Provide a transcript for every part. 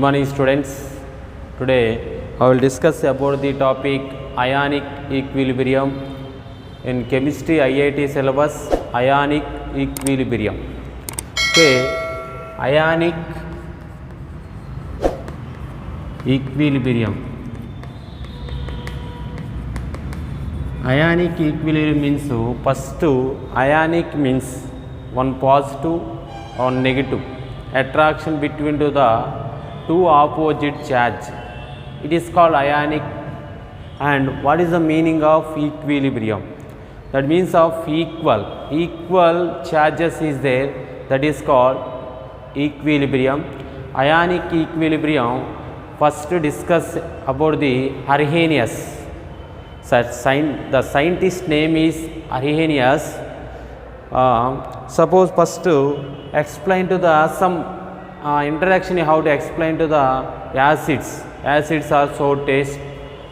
morning students. Today I will discuss about the topic ionic equilibrium in chemistry IIT syllabus. Ionic equilibrium. Okay, ionic equilibrium. Ionic equilibrium means first ionic means one positive or negative attraction between the two opposite charge. It is called ionic. And what is the meaning of equilibrium? That means of equal charges is there, that is called equilibrium. Ionic equilibrium, first discuss about the Arrhenius. The scientist name is Arrhenius. Suppose first explain to the some introduction how to explain to the acids. Acids are so taste.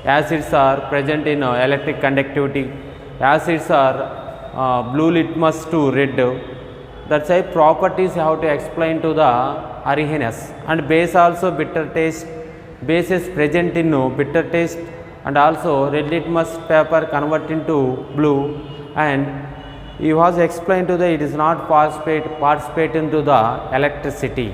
Acids are present in electric conductivity. Acids are blue litmus to red. That's why properties how to explain to the Arrhenius. And base also bitter taste. Base is present in bitter taste, and also red litmus paper convert into blue, and he was explained to the it is not participate into the electricity.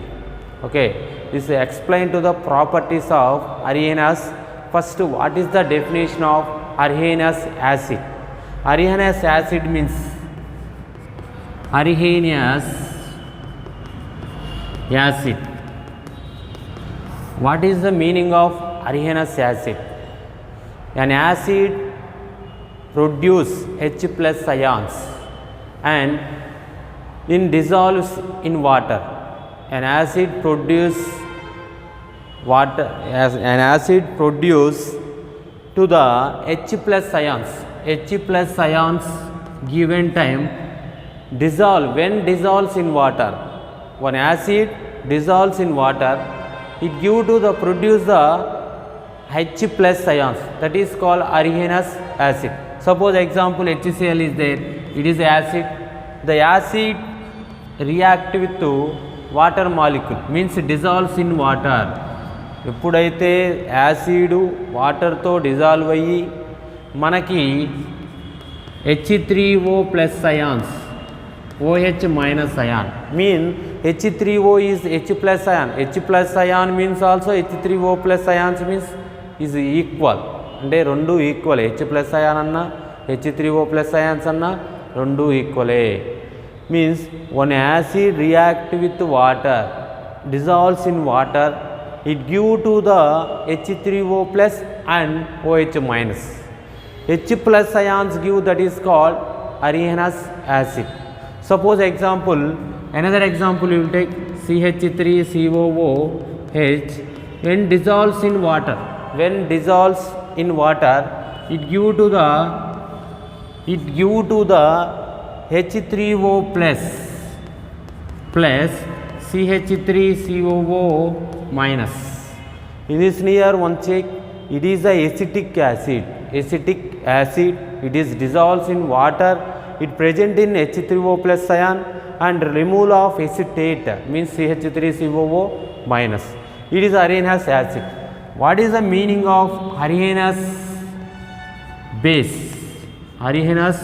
Okay, this is explained to the properties of Arrhenius. First, what is the definition of Arrhenius acid? Arrhenius acid means Arrhenius acid. What is the meaning of Arrhenius acid? An acid produce H plus ions and in dissolves in water. An acid produce water as an acid produce to the H plus ions. H plus ions given time dissolve when dissolves in water. When acid dissolves in water, it give to the produce the H plus ions, that is called Arrhenius acid. Suppose example HCl is there, it is acid. The acid react with water molecule, means dissolves in water. ఎప్పుడైతే acid వాటర్తో dissolve అయ్యి మనకి H3O plus ions OH minus ion mean H3O is H plus ion. H plus ion means also H3O plus ions means is equal. అంటే రెండు equal. H plus ion అన్న H3O plus ions అన్న రెండు ఈక్వలే. Means one acid react with water, dissolves in water, it give to the H3O plus and OH minus. H plus ions give, that is called Arrhenius acid. Suppose example, another example you will take CH3COOH. When dissolves in water, it give to the H3O plus CH3COO minus. In this near one check, it is a acetic acid. It is dissolves in water, it present in H3O plus ion and removal of acetate means CH3COO minus. It is Arrhenius acid. What is the meaning of Arrhenius base? Arrhenius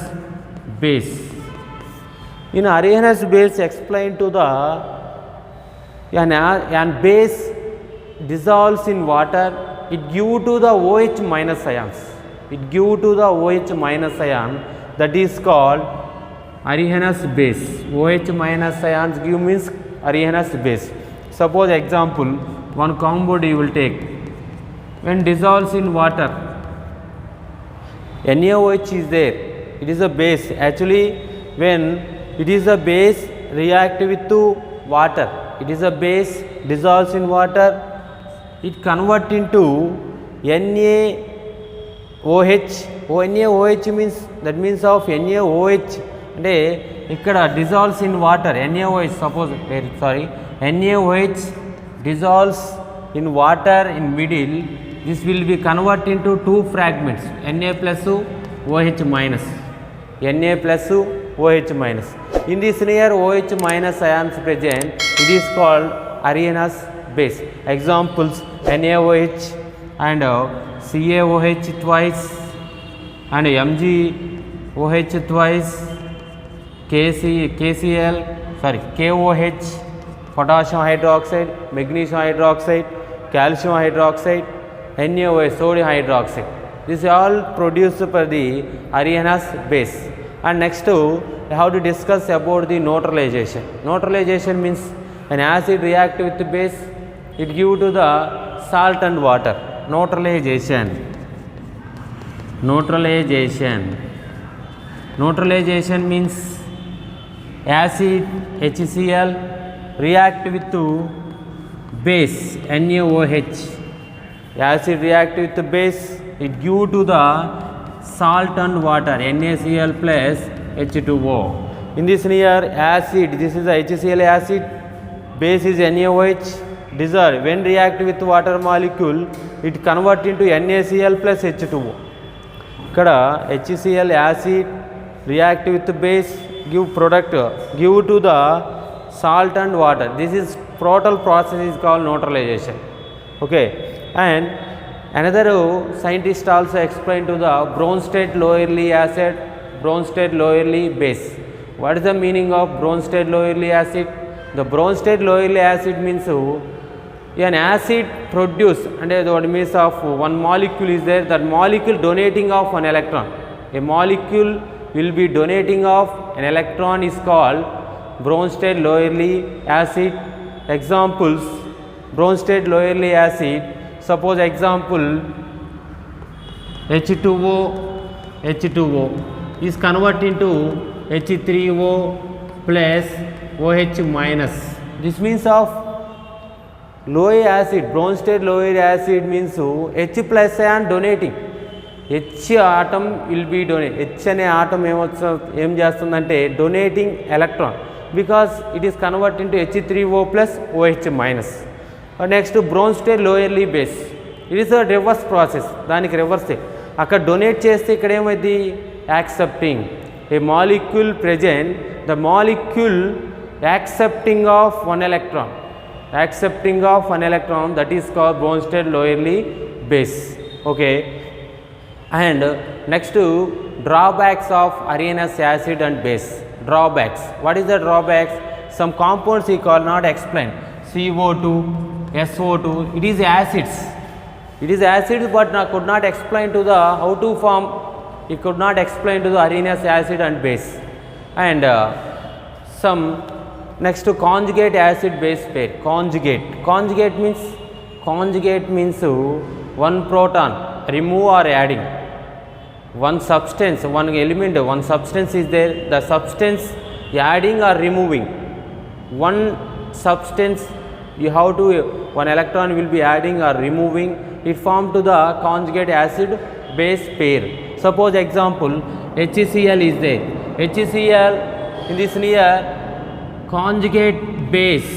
base. In Arrhenius base, explain to the an base dissolves in water, it give to the OH minus ions. That is called Arrhenius base. OH minus ions give means Arrhenius base. Suppose example, one compound you will take. When dissolves in water, NaOH is there. It is a base. Actually, when it is a base react with water, it is a base dissolves in water, it convert into NaOH. NaOH means, that means of NaOH అంటే ఇక్కడ dissolves in water. NaOH suppose NaOH dissolves in water in middle. This will be convert into two fragments, Na plus OH minus. OH minus. In this layer OH minus ions present, it is called Arrhenius base. Examples NaOH and CaOH twice and MgOH twice, KOH, potassium hydroxide, magnesium hydroxide, calcium hydroxide, NaOH, sodium hydroxide. This is all produced by the Arrhenius base. And next we have to discuss about the neutralization. Neutralization means an acid react with the base, it give to the salt and water. Neutralization means acid HCl react with the base NaOH. Acid react with the base, it give to the salt and water NaCl plus H2O. In this near acid, this is the HCl acid, base is NaOH, dissolve. When react with water molecule, it convert into NaCl plus H2O. Kada HCl acid react with the base, give product, give to the salt and water. This is total process is called neutralization. Okay, and another scientist also explained to the Bronsted Lowry acid, Bronsted Lowry base. What is the meaning of Bronsted Lowry acid? The Bronsted Lowry acid means an acid produced, and what means of one molecule is there, that molecule donating of an electron. A molecule will be donating of an electron is called Bronsted Lowry acid. Examples, Bronsted Lowry acid, suppose example H2O is converted into H3O plus OH minus. This means of Lowry acid, Bronsted Lowry acid means H plus ion donating. H atom will be donating. H ane atom em chestundante donating electron, because it is converted into H3O plus OH minus. Next Bronsted Lowry base, it is a reverse process. దానికి రివర్సే, అక్కడ donate చేస్తే ఇక్కడ ఏమైంది, accepting a molecule present, the molecule accepting of one electron, that is called Bronsted Lowry base. Okay, and next drawbacks of Arrhenius acid and base. Drawbacks, what is the drawbacks? Some compounds we cannot explain. CO2, SO2, it is acids, but could not explain to the how to form, it could not explain to the Arrhenius acid and base. And some next to conjugate acid base pair. Conjugate means one proton remove or adding, one substance, one element, one substance is there, the substance adding or removing one substance, you have to, one electron will be adding or removing, it form to the conjugate acid base pair. Suppose example HCl is there, HCl in this near conjugate base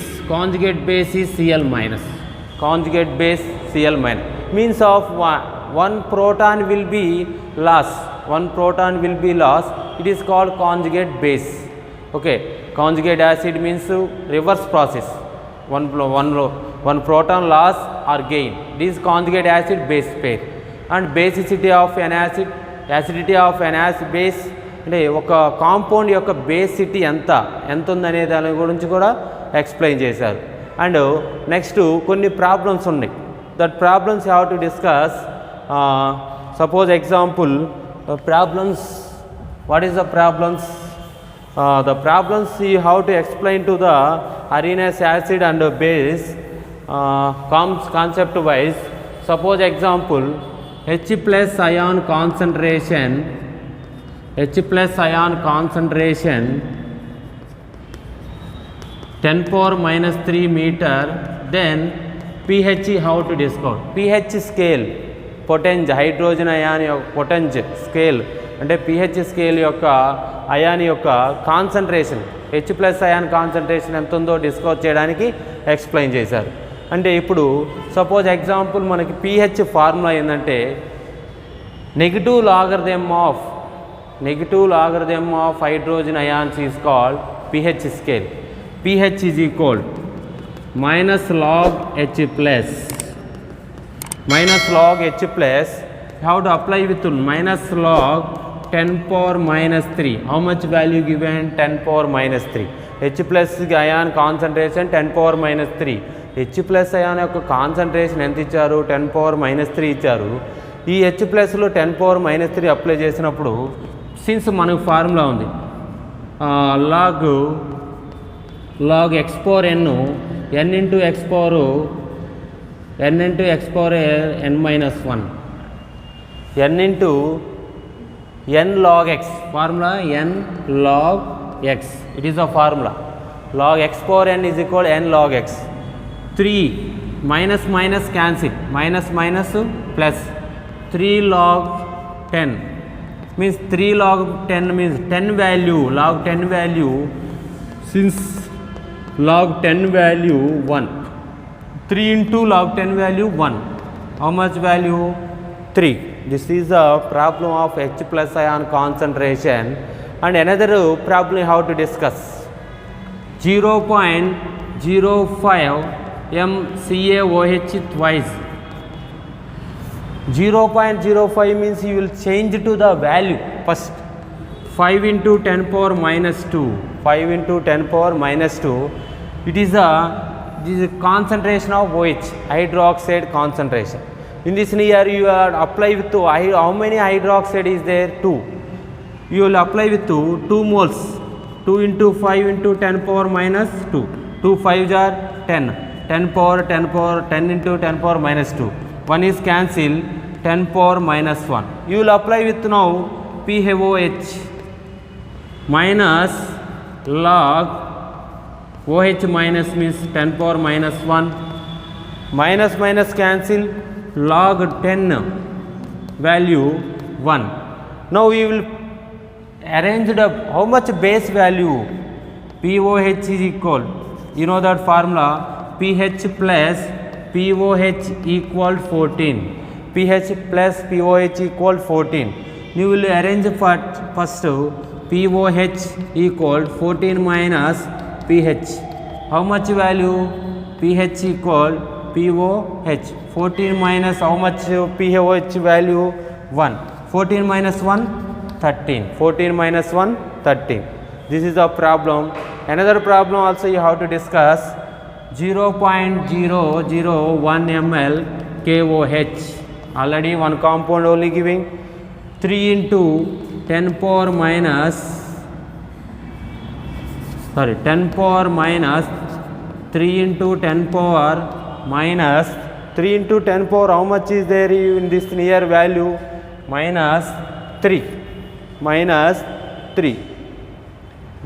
is Cl minus, means of one proton will be lost, it is called conjugate base. Okay, conjugate acid means reverse process, one proton loss or gain, this is conjugate acid base pair. And basicity of an acid, acidity of an acid base, అంటే ఒక compound యొక్క basicity ఎంత ఉందనే దాని గురించి కూడా explain చేశారు. And next కొన్ని ప్రాబ్లమ్స్ ఉన్నాయి, that problems you have to discuss. Suppose example problems, what is the problems? The problems you have to explain to the Arrhenius acid and base concept wise. Suppose example H plus ion concentration 10⁻³ meter, then pH how to discover? pH scale, potential hydrogen ion potential scale, అంటే pH scale యొక్క ion యొక్క concentration, H plus ion concentration ఎంత ఉందో discover చేయడానికి explain చేశారు. అంటే ఇప్పుడు suppose example మనకి pH ఫార్ములా ఏంటంటే negative logarithm of hydrogen ions is called pH scale. pH is equal minus log H plus. Minus log H plus, how to apply with minus log 10 power minus 3. How much value given? 10 power minus 3. H plus ion concentration 10 power minus 3. H plus ion యొక్క concentration ఎంత ఇచ్చారు? 10 power minus 3 ఇచ్చారు. ఈ H ప్లస్లో 10 power minus 3 apply చేసినప్పుడు since మనకు formula ఉంది log x power n into x power n minus 1 n into n log x, formula n log x, it is a formula. Log x power n is equal to n log x. 3 minus minus cancel, minus minus plus 3 log 10 means 3 log 10 means 10 value, log 10 value, since log 10 value 1, 3 into log 10 value 1, how much value? 3. This is the problem of H plus ion concentration. And another problem how to discuss, 0.05 mCaOH twice. 0.05 means you will change to the value first. 5 into 10 power minus 2, 5 into 10 power minus 2, it is a concentration of OH, hydroxide concentration. In this scenario you are apply with how many hydroxide is there? 2. You will apply with 2 moles, 2 into 5 into 10 power minus 2, 2 5s are 10, 10 power 10 into 10 power minus 2, 1 is cancel, 10 power minus 1. You will apply with now PaOH minus log OH minus means 10 power minus 1, minus minus cancel, log 10 value 1. Now we will arrange the how much base value? POH is equal, you know that formula, pH plus POH equal 14, pH plus POH equal 14. You will arrange for first POH equal 14 minus pH, how much value? pH equal POH, 14 minus how much POH value? 1, 14 minus 1 13, 14 minus 1 13. This is the problem. Another problem also you have to discuss, 0.001 ml KOH, already one compound only giving, 3 into 10 power minus 10 power minus 3 into 10 power minus 3 into 10 power, how much is there in this near value? Minus 3, minus 3.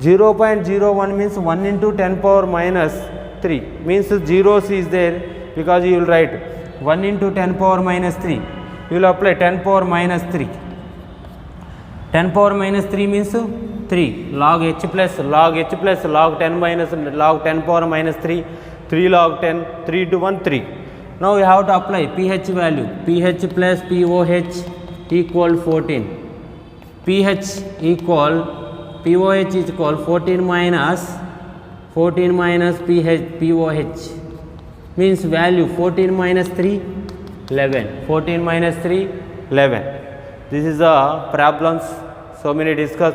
0.01 means 1 into 10 power minus 3 means zeros is there, because you will write 1 into 10 power minus 3, you will apply 10 power minus 3. 10 power minus 3 means 3, log H plus log 10 minus log 10 power minus 3, 3 log 10, 3 to 1 3. Now we have to apply pH value, pH plus POH equal 14, pH equal POH is equal 14 minus POH means value 14 minus 3 11, 14 minus 3 11. This is the problems, so many discuss.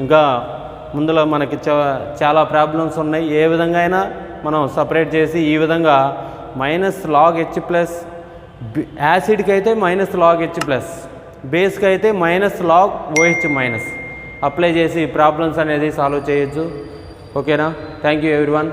ఇంకా ముందులో మనకి చాలా problems ఉన్నాయి. ఏ విధంగా అయినా మనం separate చేసి ఈ విధంగా మైనస్ లాగ్ హెచ్ ప్లస్, యాసిడ్కి అయితే మైనస్ లాగ్ హెచ్ ప్లస్, బేస్కి అయితే minus log OH minus apply చేసి ప్రాబ్లమ్స్ అనేది సాల్వ్ చేయొచ్చు. ఓకేనా? Thank you everyone.